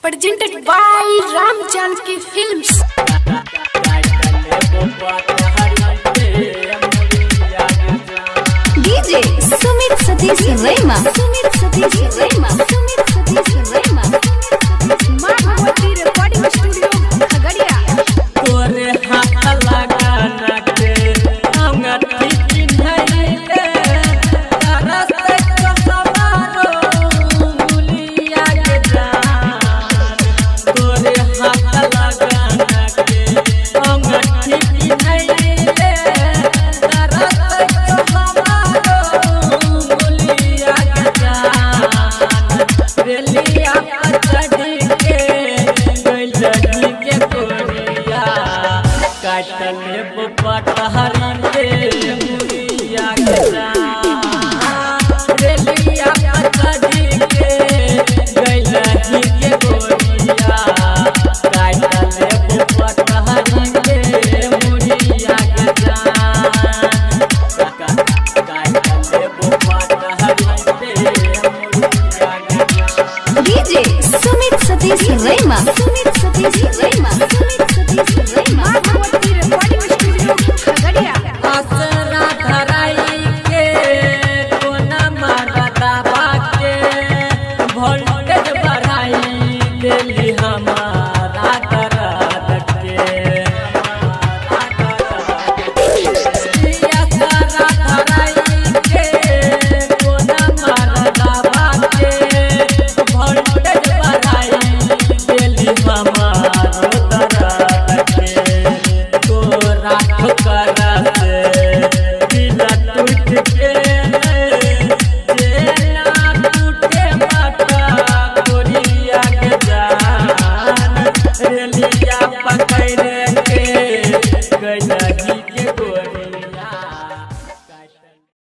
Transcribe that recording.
Presented by Ram Janaki Films. DJ Sumit Satish Rema. Mahawati Recording Studio, Khagadia. तोरे हाथ लगाना के हमरा ठीक नहीं ले तारा से हमारो गुलिया के जान तोरे हाथ लगाना के हमरा ठीक नहीं ले तारा से हमारो गुलिया के जान रेलिया चढ़ी के गइलनी के कोरिया काटले पटहरी के मुरिया के रेलिया चढ़ी के गइलनी के कोरिया काटले पटहरी के मुरिया के काटले पटहरी के मुरिया के DJ Sumit Satish Rema.